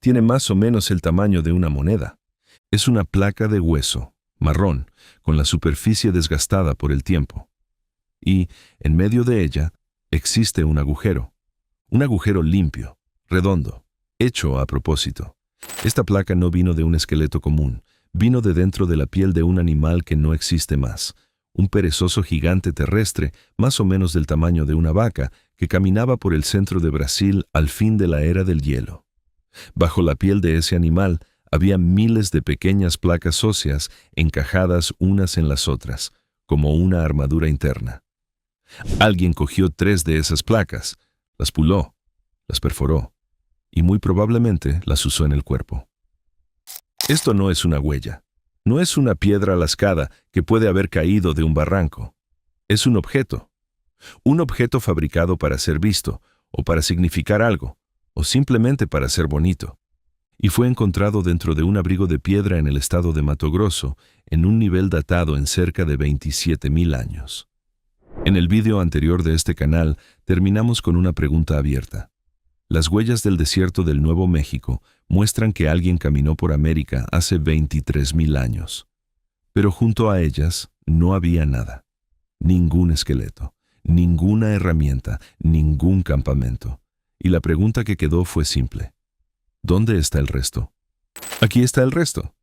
tiene más o menos el tamaño de una moneda. Es una placa de hueso, marrón, con la superficie desgastada por el tiempo. Y, en medio de ella, existe un agujero limpio, redondo, hecho a propósito. Esta placa no vino de un esqueleto común, vino de dentro de la piel de un animal que no existe más, un perezoso gigante terrestre, más o menos del tamaño de una vaca, que caminaba por el centro de Brasil al fin de la era del hielo. Bajo la piel de ese animal había miles de pequeñas placas óseas encajadas unas en las otras, como una armadura interna. Alguien cogió 3 de esas placas, las puló, las perforó, y muy probablemente las usó en el cuerpo. Esto no es una huella. No es una piedra lascada que puede haber caído de un barranco. Es un objeto fabricado para ser visto, o para significar algo, o simplemente para ser bonito. Y fue encontrado dentro de un abrigo de piedra en el estado de Mato Grosso, en un nivel datado en cerca de 27.000 años. En el vídeo anterior de este canal, terminamos con una pregunta abierta. Las huellas del desierto del Nuevo México muestran que alguien caminó por América hace 23.000 años. Pero junto a ellas no había nada. Ningún esqueleto, ninguna herramienta, ningún campamento. Y la pregunta que quedó fue simple. ¿Dónde está el resto? Aquí está el resto.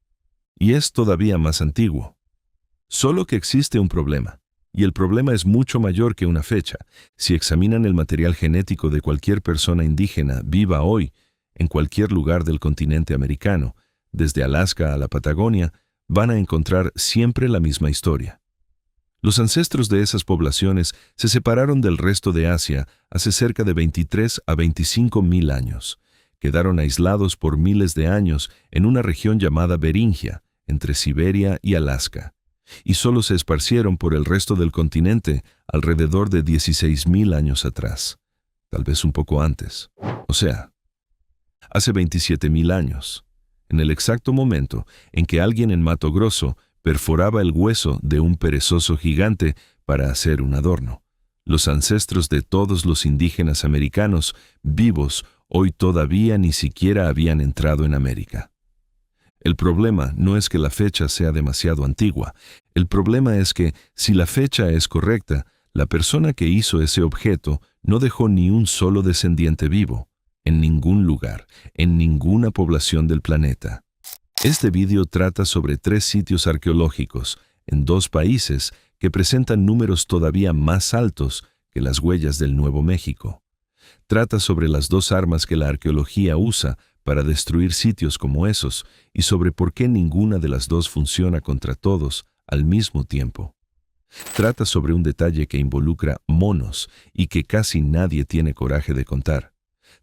Y es todavía más antiguo. Solo que existe un problema. Y el problema es mucho mayor que una fecha. Si examinan el material genético de cualquier persona indígena viva hoy, en cualquier lugar del continente americano, desde Alaska a la Patagonia, van a encontrar siempre la misma historia. Los ancestros de esas poblaciones se separaron del resto de Asia hace cerca de 23 a 25.000 años. Quedaron aislados por miles de años en una región llamada Beringia, entre Siberia y Alaska, y solo se esparcieron por el resto del continente alrededor de 16.000 años atrás, tal vez un poco antes. O sea, hace 27.000 años, en el exacto momento en que alguien en Mato Grosso perforaba el hueso de un perezoso gigante para hacer un adorno. Los ancestros de todos los indígenas americanos vivos hoy todavía ni siquiera habían entrado en América. El problema no es que la fecha sea demasiado antigua. El problema es que, si la fecha es correcta, la persona que hizo ese objeto no dejó ni un solo descendiente vivo, en ningún lugar, en ninguna población del planeta. Este vídeo trata sobre 3 sitios arqueológicos, en 2 países, que presentan números todavía más altos que las huellas del Nuevo México. Trata sobre las 2 armas que la arqueología usa para destruir sitios como esos, y sobre por qué ninguna de las 2 funciona contra todos al mismo tiempo. Trata sobre un detalle que involucra monos y que casi nadie tiene coraje de contar.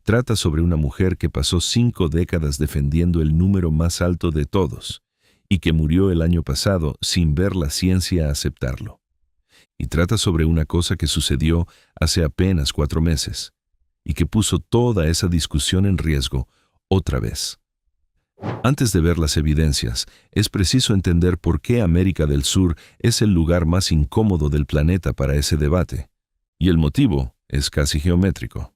Trata sobre una mujer que pasó 5 décadas defendiendo el número más alto de todos, y que murió el año pasado sin ver la ciencia aceptarlo. Y trata sobre una cosa que sucedió hace apenas 4 meses, y que puso toda esa discusión en riesgo otra vez. Antes de ver las evidencias, es preciso entender por qué América del Sur es el lugar más incómodo del planeta para ese debate. Y el motivo es casi geométrico.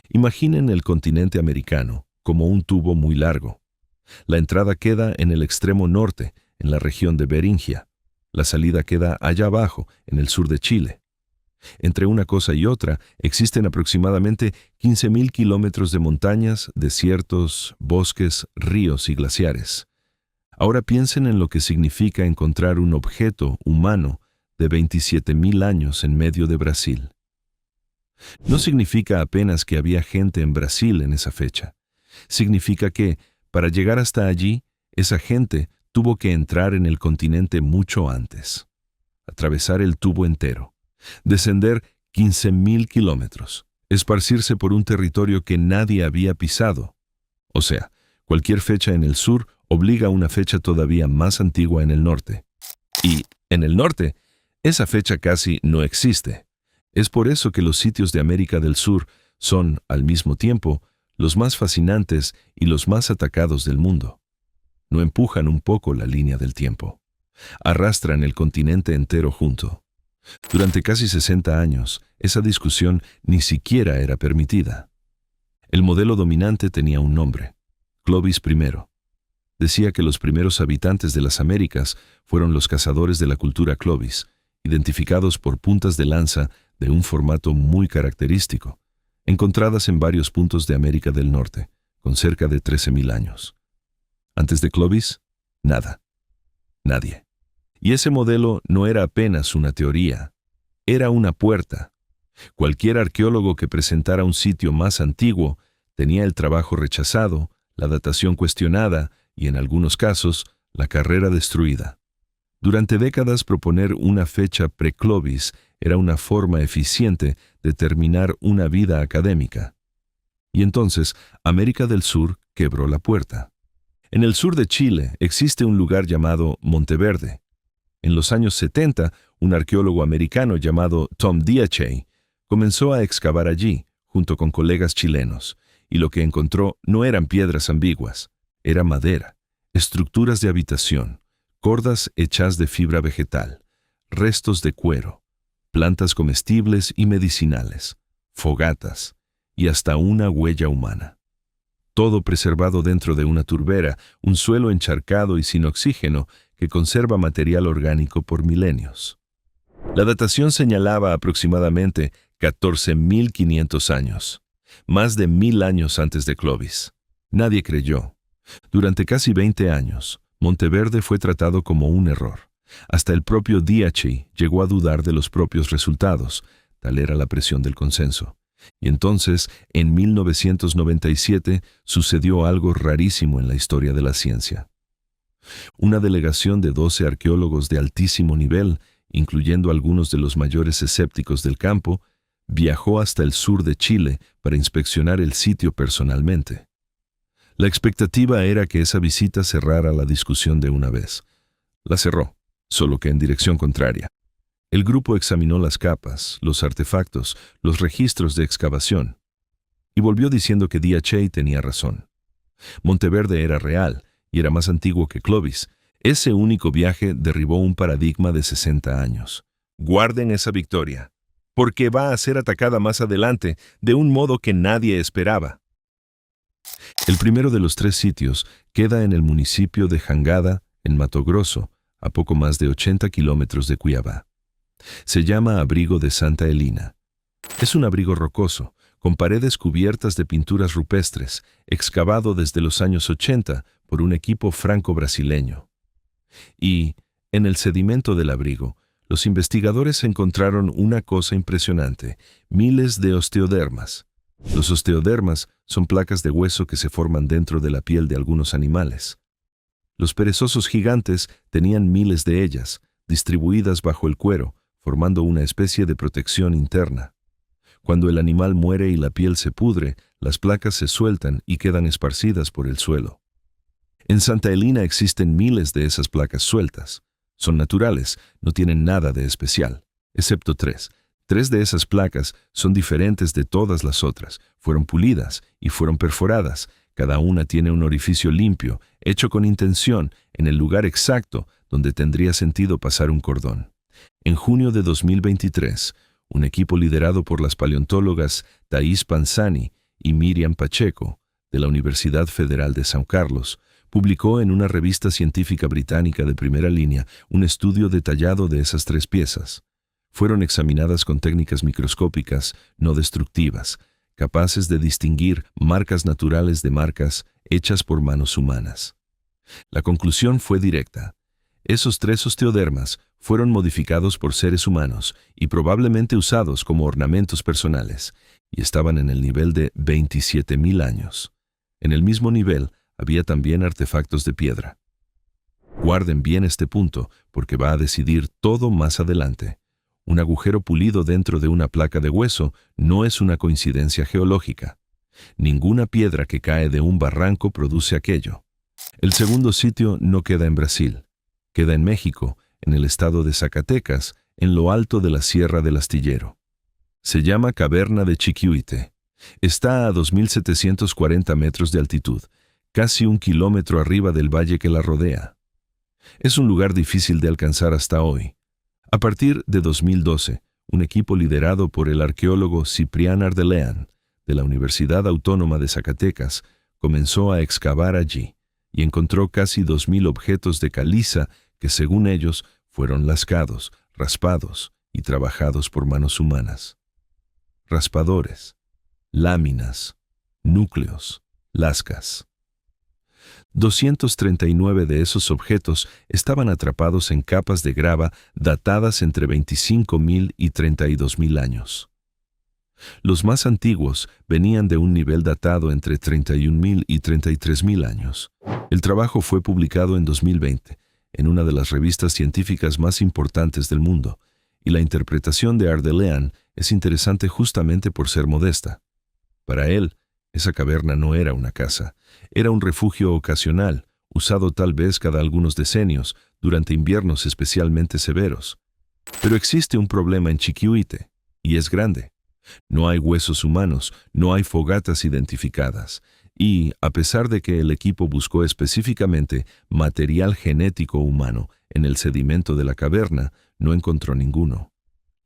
Imaginen el continente americano como un tubo muy largo. La entrada queda en el extremo norte, en la región de Beringia. La salida queda allá abajo, en el sur de Chile. Entre una cosa y otra existen aproximadamente 15.000 kilómetros de montañas, desiertos, bosques, ríos y glaciares. Ahora piensen en lo que significa encontrar un objeto humano de 27.000 años en medio de Brasil. No significa apenas que había gente en Brasil en esa fecha. Significa que, para llegar hasta allí, esa gente tuvo que entrar en el continente mucho antes, atravesar el tubo entero, descender 15.000 kilómetros, esparcirse por un territorio que nadie había pisado. O sea, cualquier fecha en el sur obliga a una fecha todavía más antigua en el norte. Y, en el norte, esa fecha casi no existe. Es por eso que los sitios de América del Sur son, al mismo tiempo, los más fascinantes y los más atacados del mundo. No empujan un poco la línea del tiempo. Arrastran el continente entero junto. Durante casi 60 años, esa discusión ni siquiera era permitida. El modelo dominante tenía un nombre: Clovis I. Decía que los primeros habitantes de las Américas fueron los cazadores de la cultura Clovis, identificados por puntas de lanza de un formato muy característico, encontradas en varios puntos de América del Norte, con cerca de 13.000 años. Antes de Clovis, nada. Nadie. Y ese modelo no era apenas una teoría, era una puerta. Cualquier arqueólogo que presentara un sitio más antiguo tenía el trabajo rechazado, la datación cuestionada y, en algunos casos, la carrera destruida. Durante décadas, proponer una fecha pre-Clovis era una forma eficiente de terminar una vida académica. Y entonces, América del Sur quebró la puerta. En el sur de Chile existe un lugar llamado Monteverde. En los años 70, un arqueólogo americano llamado Tom Diachay comenzó a excavar allí, junto con colegas chilenos, y lo que encontró no eran piedras ambiguas, era madera, estructuras de habitación, cordas hechas de fibra vegetal, restos de cuero, plantas comestibles y medicinales, fogatas y hasta una huella humana. Todo preservado dentro de una turbera, un suelo encharcado y sin oxígeno que conserva material orgánico por milenios. La datación señalaba aproximadamente 14.500 años, más de 1.000 años antes de Clovis. Nadie creyó. Durante casi 20 años, Monteverde fue tratado como un error. Hasta el propio Diachay llegó a dudar de los propios resultados, tal era la presión del consenso. Y entonces, en 1997, sucedió algo rarísimo en la historia de la ciencia. Una delegación de 12 arqueólogos de altísimo nivel, incluyendo algunos de los mayores escépticos del campo, viajó hasta el sur de Chile para inspeccionar el sitio personalmente. La expectativa era que esa visita cerrara la discusión de una vez. La cerró, solo que en dirección contraria. El grupo examinó las capas, los artefactos, los registros de excavación, y volvió diciendo que Diachay tenía razón. Monteverde era real y era más antiguo que Clovis. Ese único viaje derribó un paradigma de 60 años. Guarden esa victoria, porque va a ser atacada más adelante de un modo que nadie esperaba. El primero de los 3 sitios queda en el municipio de Jangada, en Mato Grosso, a poco más de 80 kilómetros de Cuiabá. Se llama Abrigo de Santa Elina. Es un abrigo rocoso, con paredes cubiertas de pinturas rupestres, excavado desde los años 80 por un equipo franco-brasileño. Y, en el sedimento del abrigo, los investigadores encontraron una cosa impresionante: miles de osteodermas. Los osteodermas son placas de hueso que se forman dentro de la piel de algunos animales. Los perezosos gigantes tenían miles de ellas, distribuidas bajo el cuero, formando una especie de protección interna. Cuando el animal muere y la piel se pudre, las placas se sueltan y quedan esparcidas por el suelo. En Santa Elina existen miles de esas placas sueltas. Son naturales, no tienen nada de especial, excepto 3. 3 de esas placas son diferentes de todas las otras, fueron pulidas y fueron perforadas. Cada una tiene un orificio limpio, hecho con intención, en el lugar exacto donde tendría sentido pasar un cordón. En junio de 2023, un equipo liderado por las paleontólogas Thais Panzani y Miriam Pacheco, de la Universidad Federal de San Carlos, publicó en una revista científica británica de primera línea un estudio detallado de esas 3 piezas. Fueron examinadas con técnicas microscópicas no destructivas, capaces de distinguir marcas naturales de marcas hechas por manos humanas. La conclusión fue directa. Esos 3 osteodermas fueron modificados por seres humanos y probablemente usados como ornamentos personales, y estaban en el nivel de 27.000 años. En el mismo nivel había también artefactos de piedra. Guarden bien este punto, porque va a decidir todo más adelante. Un agujero pulido dentro de una placa de hueso no es una coincidencia geológica. Ninguna piedra que cae de un barranco produce aquello. El segundo sitio no queda en Brasil. Queda en México, en el estado de Zacatecas, en lo alto de la Sierra del Astillero. Se llama Caverna de Chiquihuite. Está a 2.740 metros de altitud, casi 1 kilómetro arriba del valle que la rodea. Es un lugar difícil de alcanzar hasta hoy. A partir de 2012, un equipo liderado por el arqueólogo Ciprián Ardelean, de la Universidad Autónoma de Zacatecas, comenzó a excavar allí y encontró casi 2000 objetos de caliza que, según ellos, fueron lascados, raspados y trabajados por manos humanas. Raspadores, láminas, núcleos, lascas. 239 de esos objetos estaban atrapados en capas de grava datadas entre 25.000 y 32.000 años. Los más antiguos venían de un nivel datado entre 31.000 y 33.000 años. El trabajo fue publicado en 2020 en una de las revistas científicas más importantes del mundo, y la interpretación de Ardelean es interesante justamente por ser modesta. Para él, esa caverna no era una casa, era un refugio ocasional, usado tal vez cada algunos decenios, durante inviernos especialmente severos. Pero existe un problema en Chiquihuite, y es grande. No hay huesos humanos, no hay fogatas identificadas, y, a pesar de que el equipo buscó específicamente material genético humano en el sedimento de la caverna, no encontró ninguno.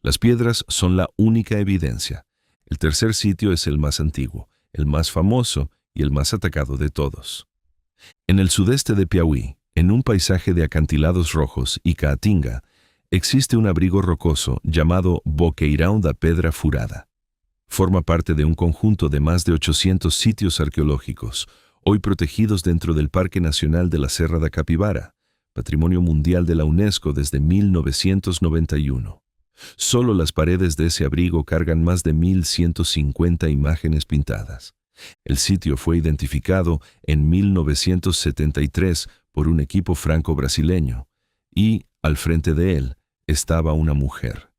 Las piedras son la única evidencia. El tercer sitio es el más antiguo, el más famoso y el más atacado de todos. En el sudeste de Piauí, en un paisaje de acantilados rojos y caatinga, existe un abrigo rocoso llamado Boqueirão da Pedra Furada. Forma parte de un conjunto de más de 800 sitios arqueológicos, hoy protegidos dentro del Parque Nacional de la Serra da Capivara, Patrimonio Mundial de la UNESCO desde 1991. Solo las paredes de ese abrigo cargan más de 1.150 imágenes pintadas. El sitio fue identificado en 1973 por un equipo franco-brasileño, y, al frente de él, estaba una mujer.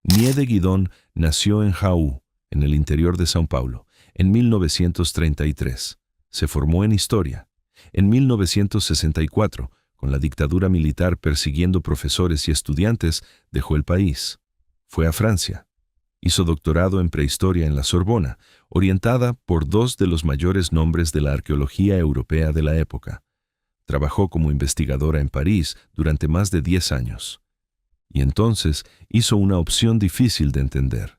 Niede Guidón nació en Jaú, en el interior de São Paulo, en 1933. Se formó en historia. En 1964, con la dictadura militar persiguiendo profesores y estudiantes, dejó el país. Fue a Francia. Hizo doctorado en prehistoria en la Sorbona, orientada por dos de los mayores nombres de la arqueología europea de la época. Trabajó como investigadora en París durante más de 10 años. Y entonces hizo una opción difícil de entender.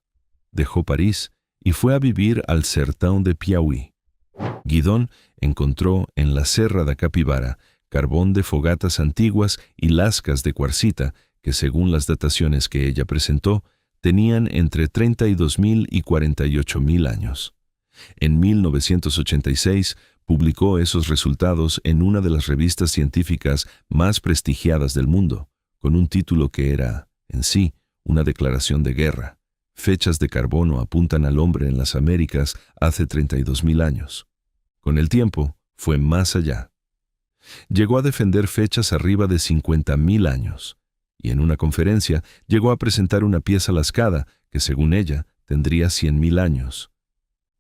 Dejó París y fue a vivir al Sertão de Piauí. Guidón encontró en la Serra da Capivara carbón de fogatas antiguas y lascas de cuarcita que, según las dataciones que ella presentó, tenían entre 32.000 y 48.000 años. En 1986 publicó esos resultados en una de las revistas científicas más prestigiadas del mundo, con un título que era, en sí, una declaración de guerra. Fechas de carbono apuntan al hombre en las Américas hace 32.000 años. Con el tiempo, fue más allá. Llegó a defender fechas arriba de 50.000 años, y en una conferencia llegó a presentar una pieza lascada que, según ella, tendría 100.000 años.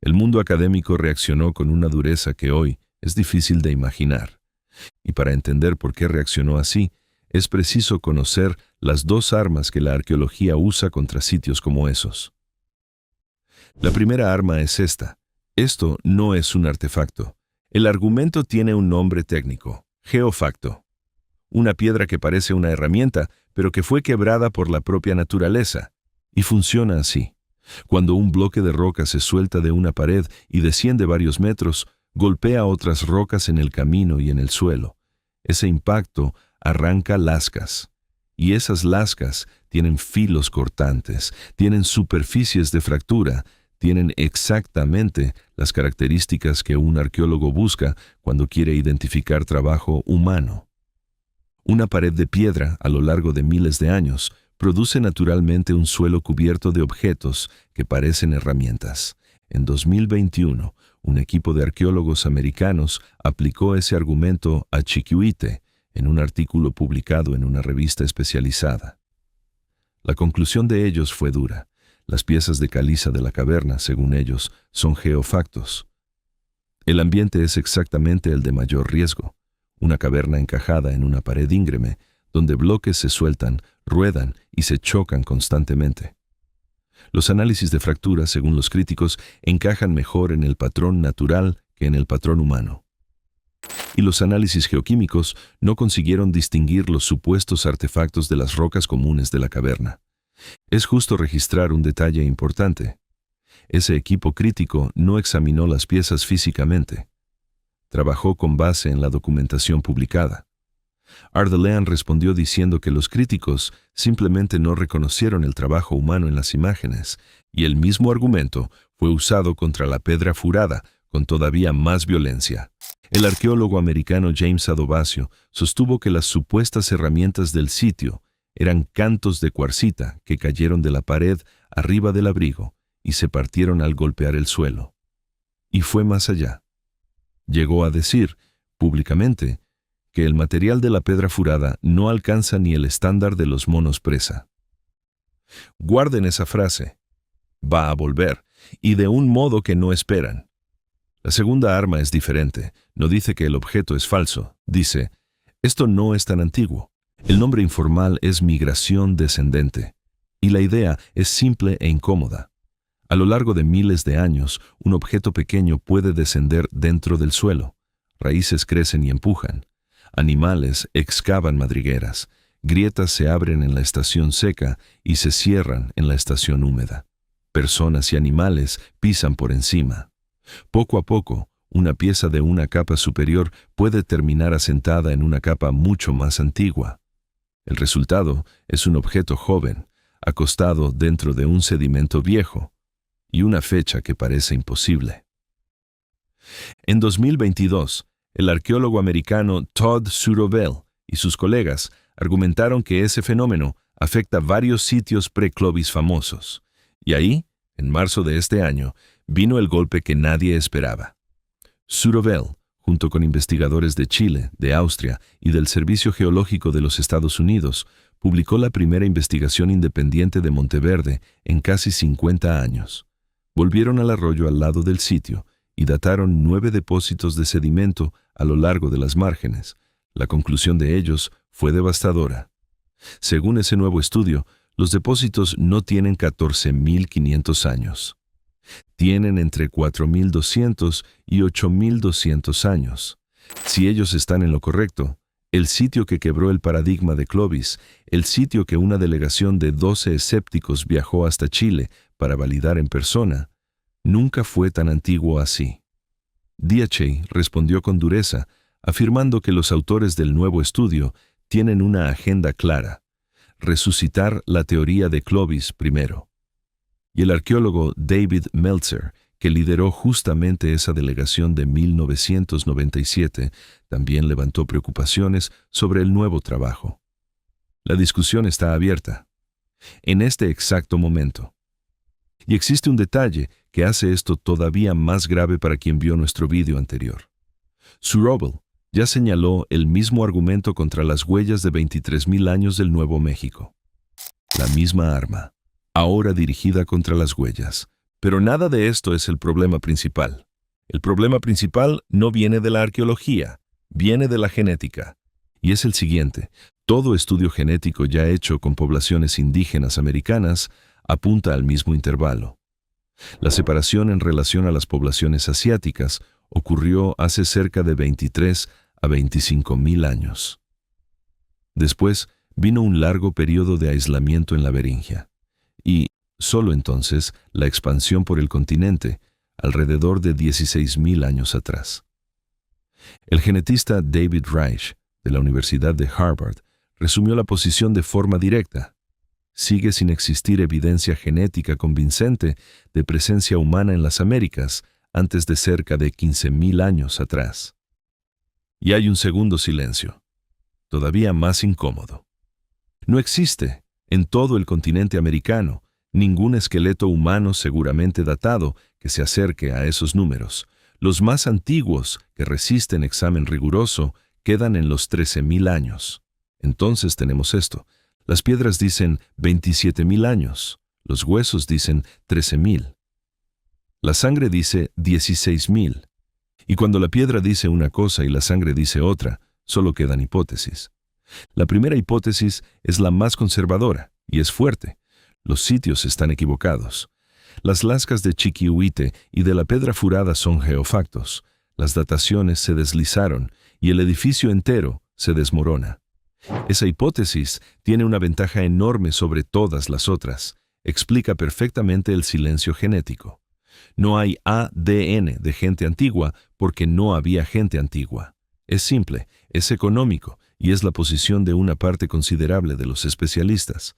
El mundo académico reaccionó con una dureza que hoy es difícil de imaginar. Y para entender por qué reaccionó así, es preciso conocer las dos armas que la arqueología usa contra sitios como esos. La primera arma es esta. Esto no es un artefacto. El argumento tiene un nombre técnico: geofacto. Una piedra que parece una herramienta, pero que fue quebrada por la propia naturaleza. Y funciona así. Cuando un bloque de roca se suelta de una pared y desciende varios metros, golpea otras rocas en el camino y en el suelo. Ese impacto arranca lascas, y esas lascas tienen filos cortantes, tienen superficies de fractura, tienen exactamente las características que un arqueólogo busca cuando quiere identificar trabajo humano. Una pared de piedra, a lo largo de miles de años, produce naturalmente un suelo cubierto de objetos que parecen herramientas. En 2021, un equipo de arqueólogos americanos aplicó ese argumento a Chiquihuite en un artículo publicado en una revista especializada. La conclusión de ellos fue dura. Las piezas de caliza de la caverna, según ellos, son geofactos. El ambiente es exactamente el de mayor riesgo. Una caverna encajada en una pared íngreme, donde bloques se sueltan, ruedan y se chocan constantemente. Los análisis de fracturas, según los críticos, encajan mejor en el patrón natural que en el patrón humano. Y los análisis geoquímicos no consiguieron distinguir los supuestos artefactos de las rocas comunes de la caverna. Es justo registrar un detalle importante. Ese equipo crítico no examinó las piezas físicamente. Trabajó con base en la documentación publicada. Ardelean respondió diciendo que los críticos simplemente no reconocieron el trabajo humano en las imágenes, y el mismo argumento fue usado contra la Pedra Furada con todavía más violencia. El arqueólogo americano James Adovasio sostuvo que las supuestas herramientas del sitio eran cantos de cuarcita que cayeron de la pared arriba del abrigo y se partieron al golpear el suelo. Y fue más allá. Llegó a decir, públicamente, que el material de la Pedra Furada no alcanza ni el estándar de los monos presa. Guarden esa frase. Va a volver, y de un modo que no esperan. La segunda arma es diferente. No dice que el objeto es falso. Dice, esto no es tan antiguo. El nombre informal es migración descendente. Y la idea es simple e incómoda. A lo largo de miles de años, un objeto pequeño puede descender dentro del suelo. Raíces crecen y empujan. Animales excavan madrigueras. Grietas se abren en la estación seca y se cierran en la estación húmeda. Personas y animales pisan por encima. Poco a poco, una pieza de una capa superior puede terminar asentada en una capa mucho más antigua. El resultado es un objeto joven, acostado dentro de un sedimento viejo, y una fecha que parece imposible. En 2022, el arqueólogo americano Todd Surovell y sus colegas argumentaron que ese fenómeno afecta varios sitios pre-Clovis famosos. Y ahí, en marzo de este año, vino el golpe que nadie esperaba. Surovell, junto con investigadores de Chile, de Austria y del Servicio Geológico de los Estados Unidos, publicó la primera investigación independiente de Monteverde en casi 50 años. Volvieron al arroyo al lado del sitio y dataron 9 depósitos de sedimento a lo largo de las márgenes. La conclusión de ellos fue devastadora. Según ese nuevo estudio, los depósitos no tienen 14.500 años. Tienen entre 4.200 y 8.200 años. Si ellos están en lo correcto, el sitio que quebró el paradigma de Clovis, el sitio que una delegación de 12 escépticos viajó hasta Chile para validar en persona, nunca fue tan antiguo así. Diachay respondió con dureza, afirmando que los autores del nuevo estudio tienen una agenda clara: resucitar la teoría de Clovis primero. Y el arqueólogo David Meltzer, que lideró justamente esa delegación de 1997, también levantó preocupaciones sobre el nuevo trabajo. La discusión está abierta, en este exacto momento. Y existe un detalle que hace esto todavía más grave para quien vio nuestro vídeo anterior. Surovell ya señaló el mismo argumento contra las huellas de 23.000 años del Nuevo México. La misma arma, ahora dirigida contra las huellas. Pero nada de esto es el problema principal. El problema principal no viene de la arqueología, viene de la genética. Y es el siguiente: todo estudio genético ya hecho con poblaciones indígenas americanas apunta al mismo intervalo. La separación en relación a las poblaciones asiáticas ocurrió hace cerca de 23 a 25.000 años. Después vino un largo periodo de aislamiento en la Beringia, y solo entonces la expansión por el continente, alrededor de 16.000 años atrás. El genetista David Reich, de la Universidad de Harvard, resumió la posición de forma directa: sigue sin existir evidencia genética convincente de presencia humana en las Américas antes de cerca de 15.000 años atrás. Y hay un segundo silencio, todavía más incómodo. No existe, en todo el continente americano, ningún esqueleto humano seguramente datado que se acerque a esos números. Los más antiguos que resisten examen riguroso quedan en los 13.000 años. Entonces tenemos esto: las piedras dicen 27.000 años, los huesos dicen 13.000. La sangre dice 16.000. Y cuando la piedra dice una cosa y la sangre dice otra, solo quedan hipótesis. La primera hipótesis es la más conservadora y es fuerte. Los sitios están equivocados. Las lascas de Chiquihuite y de la Pedra Furada son geofactos. Las dataciones se deslizaron y el edificio entero se desmorona. Esa hipótesis tiene una ventaja enorme sobre todas las otras. Explica perfectamente el silencio genético. No hay ADN de gente antigua porque no había gente antigua. Es simple, es económico y es la posición de una parte considerable de los especialistas.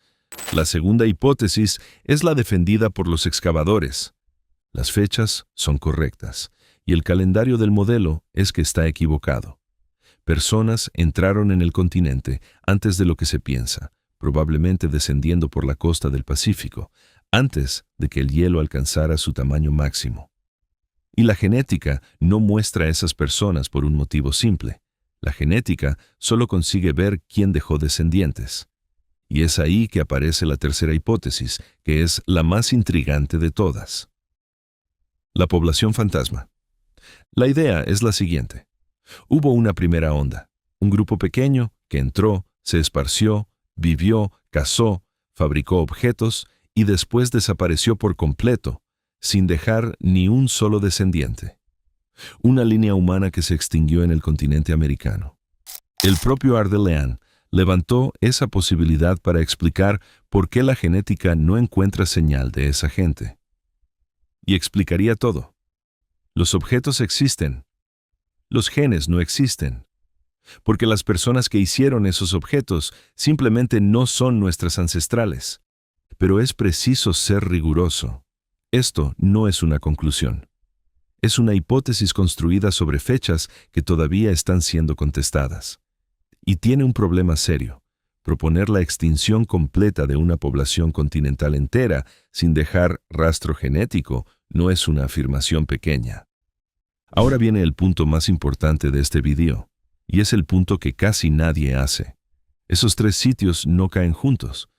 La segunda hipótesis es la defendida por los excavadores. Las fechas son correctas y el calendario del modelo es que está equivocado. Personas entraron en el continente antes de lo que se piensa, probablemente descendiendo por la costa del Pacífico, antes de que el hielo alcanzara su tamaño máximo. Y la genética no muestra a esas personas por un motivo simple. La genética solo consigue ver quién dejó descendientes. Y es ahí que aparece la tercera hipótesis, que es la más intrigante de todas. La población fantasma. La idea es la siguiente. Hubo una primera onda, un grupo pequeño que entró, se esparció, vivió, cazó, fabricó objetos y después desapareció por completo, sin dejar ni un solo descendiente. Una línea humana que se extinguió en el continente americano. El propio Ardelean levantó esa posibilidad para explicar por qué la genética no encuentra señal de esa gente. Y explicaría todo. Los objetos existen. Los genes no existen. Porque las personas que hicieron esos objetos simplemente no son nuestras ancestrales. Pero es preciso ser riguroso. Esto no es una conclusión. Es una hipótesis construida sobre fechas que todavía están siendo contestadas. Y tiene un problema serio. Proponer la extinción completa de una población continental entera sin dejar rastro genético no es una afirmación pequeña. Ahora viene el punto más importante de este video, y es el punto que casi nadie hace. Esos tres sitios no caen juntos.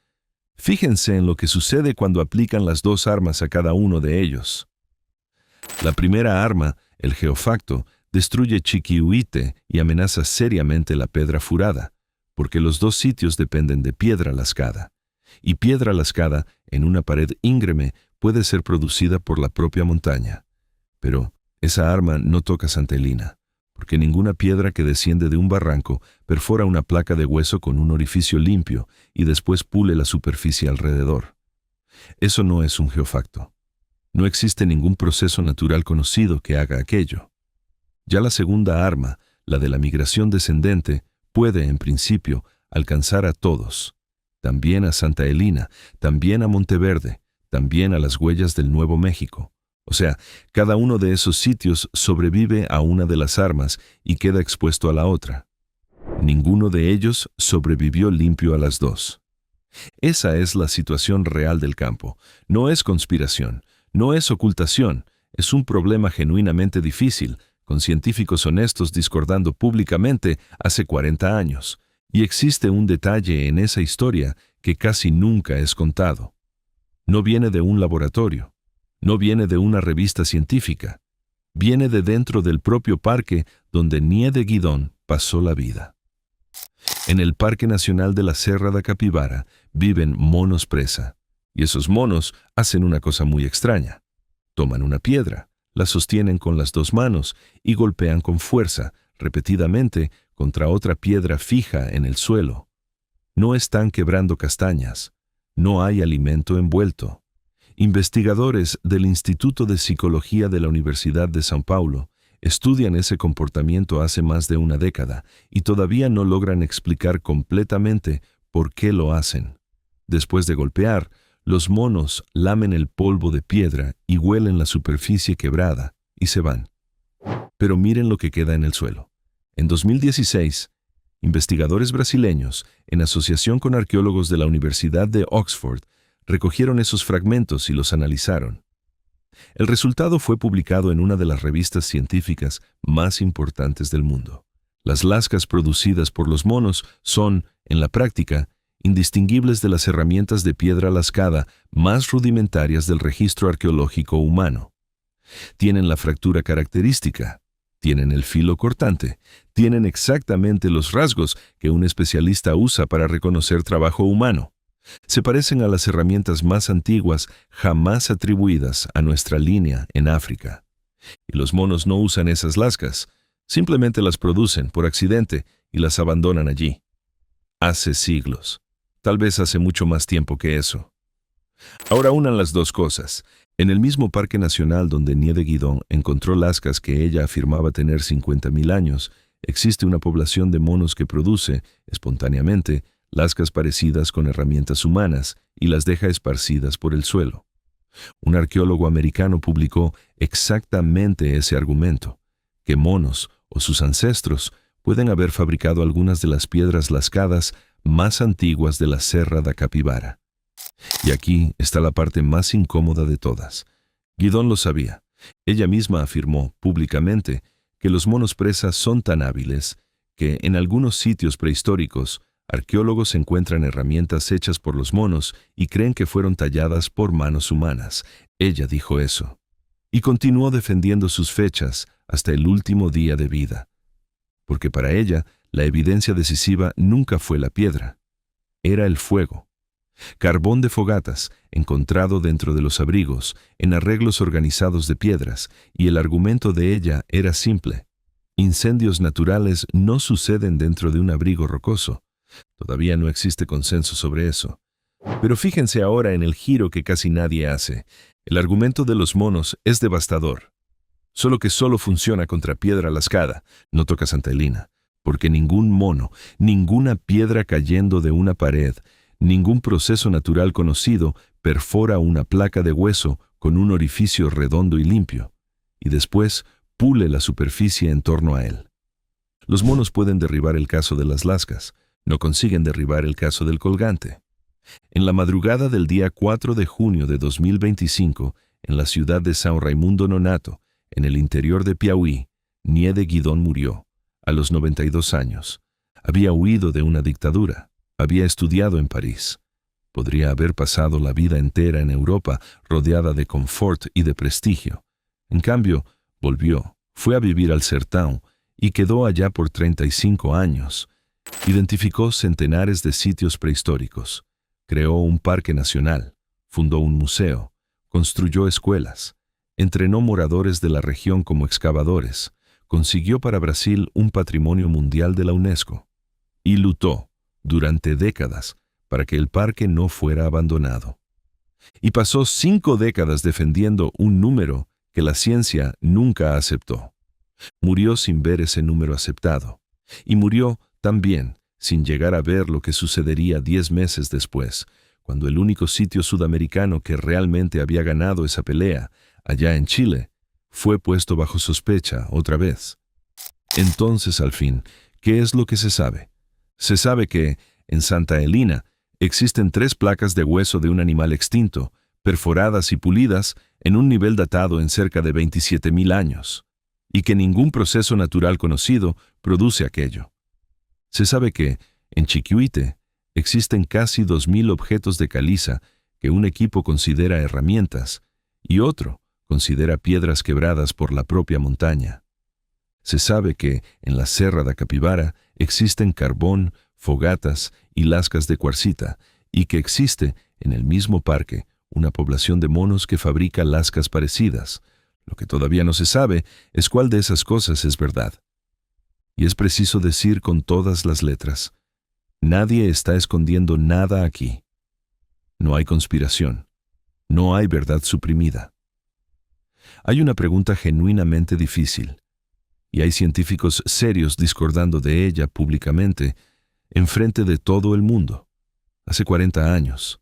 Fíjense en lo que sucede cuando aplican las dos armas a cada uno de ellos. La primera arma, el geofacto, destruye Chiquihuite y amenaza seriamente la Pedra Furada, porque los dos sitios dependen de piedra lascada. Y piedra lascada, en una pared íngreme, puede ser producida por la propia montaña. Pero esa arma no toca Santa Elina, porque ninguna piedra que desciende de un barranco perfora una placa de hueso con un orificio limpio y después pule la superficie alrededor. Eso no es un geofacto. No existe ningún proceso natural conocido que haga aquello. Ya la segunda arma, la de la migración descendente, puede, en principio, alcanzar a todos. También a Santa Elina, también a Monteverde, también a las huellas del Nuevo México. O sea, cada uno de esos sitios sobrevive a una de las armas y queda expuesto a la otra. Ninguno de ellos sobrevivió limpio a las dos. Esa es la situación real del campo. No es conspiración, no es ocultación, es un problema genuinamente difícil, con científicos honestos discordando públicamente hace 40 años. Y existe un detalle en esa historia que casi nunca es contado. No viene de un laboratorio. No viene de una revista científica. Viene de dentro del propio parque donde Niede Guidón pasó la vida. En el Parque Nacional de la Serra da Capivara viven monos presa. Y esos monos hacen una cosa muy extraña. Toman una piedra, la sostienen con las dos manos y golpean con fuerza, repetidamente, contra otra piedra fija en el suelo. No están quebrando castañas. No hay alimento envuelto. Investigadores del Instituto de Psicología de la Universidad de São Paulo estudian ese comportamiento hace más de una década y todavía no logran explicar completamente por qué lo hacen. Después de golpear, los monos lamen el polvo de piedra y huelen la superficie quebrada y se van. Pero miren lo que queda en el suelo. En 2016, investigadores brasileños, en asociación con arqueólogos de la Universidad de Oxford, recogieron esos fragmentos y los analizaron. El resultado fue publicado en una de las revistas científicas más importantes del mundo. Las lascas producidas por los monos son, en la práctica, indistinguibles de las herramientas de piedra lascada más rudimentarias del registro arqueológico humano. Tienen la fractura característica, tienen el filo cortante, tienen exactamente los rasgos que un especialista usa para reconocer trabajo humano. Se parecen a las herramientas más antiguas jamás atribuidas a nuestra línea en África. Y los monos no usan esas lascas, simplemente las producen por accidente y las abandonan allí. Hace siglos, tal vez hace mucho más tiempo que eso. Ahora unan las dos cosas. En el mismo Parque Nacional donde Niede Guidón encontró lascas que ella afirmaba tener 50.000 años, existe una población de monos que produce, espontáneamente, lascas parecidas con herramientas humanas y las deja esparcidas por el suelo. Un arqueólogo americano publicó exactamente ese argumento, que monos o sus ancestros pueden haber fabricado algunas de las piedras lascadas más antiguas de la Serra da Capivara. Y aquí está la parte más incómoda de todas. Guidón lo sabía. Ella misma afirmó públicamente que los monos presas son tan hábiles que en algunos sitios prehistóricos arqueólogos encuentran herramientas hechas por los monos y creen que fueron talladas por manos humanas. Ella dijo eso. Y continuó defendiendo sus fechas hasta el último día de vida. Porque para ella, la evidencia decisiva nunca fue la piedra. Era el fuego. Carbón de fogatas, encontrado dentro de los abrigos, en arreglos organizados de piedras, y el argumento de ella era simple. Incendios naturales no suceden dentro de un abrigo rocoso. Todavía no existe consenso sobre eso. Pero fíjense ahora en el giro que casi nadie hace. El argumento de los monos es devastador. Solo que solo funciona contra piedra lascada, no toca Santa Elina, porque ningún mono, ninguna piedra cayendo de una pared, ningún proceso natural conocido perfora una placa de hueso con un orificio redondo y limpio, y después pule la superficie en torno a él. Los monos pueden derribar el caso de las lascas, no consiguen derribar el caso del colgante. En la madrugada del día 4 de junio de 2025, en la ciudad de São Raimundo Nonato, en el interior de Piauí, Niede Guidón murió, a los 92 años. Había huido de una dictadura. Había estudiado en París. Podría haber pasado la vida entera en Europa, rodeada de confort y de prestigio. En cambio, volvió, fue a vivir al Sertão y quedó allá por 35 años. Identificó centenares de sitios prehistóricos. Creó un parque nacional, fundó un museo, construyó escuelas, entrenó moradores de la región como excavadores, consiguió para Brasil un patrimonio mundial de la UNESCO y luchó durante décadas para que el parque no fuera abandonado. Y pasó 5 décadas defendiendo un número que la ciencia nunca aceptó. Murió sin ver ese número aceptado. Y murió también sin llegar a ver lo que sucedería 10 meses después, cuando el único sitio sudamericano que realmente había ganado esa pelea, allá en Chile, fue puesto bajo sospecha otra vez. Entonces, al fin, ¿qué es lo que se sabe? Se sabe que, en Santa Elina, existen 3 placas de hueso de un animal extinto, perforadas y pulidas en un nivel datado en cerca de 27.000 años, y que ningún proceso natural conocido produce aquello. Se sabe que, en Chiquihuite, existen casi 2.000 objetos de caliza que un equipo considera herramientas y otro considera piedras quebradas por la propia montaña. Se sabe que, en la Serra da Capivara, existen carbón, fogatas y lascas de cuarcita, y que existe, en el mismo parque, una población de monos que fabrica lascas parecidas. Lo que todavía no se sabe es cuál de esas cosas es verdad. Y es preciso decir con todas las letras, nadie está escondiendo nada aquí. No hay conspiración. No hay verdad suprimida. Hay una pregunta genuinamente difícil, y hay científicos serios discordando de ella públicamente, enfrente de todo el mundo, hace 40 años.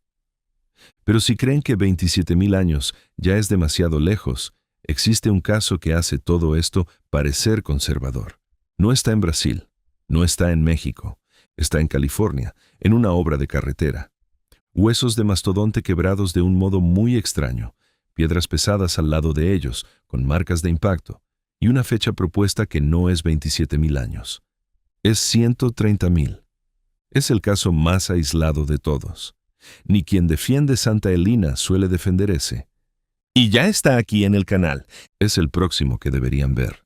Pero si creen que 27.000 años ya es demasiado lejos, existe un caso que hace todo esto parecer conservador. No está en Brasil, no está en México, está en California, en una obra de carretera. Huesos de mastodonte quebrados de un modo muy extraño, piedras pesadas al lado de ellos, con marcas de impacto, y una fecha propuesta que no es 27.000 años. Es 130.000. Es el caso más aislado de todos. Ni quien defiende Santa Elina suele defender ese. Y ya está aquí en el canal. Es el próximo que deberían ver.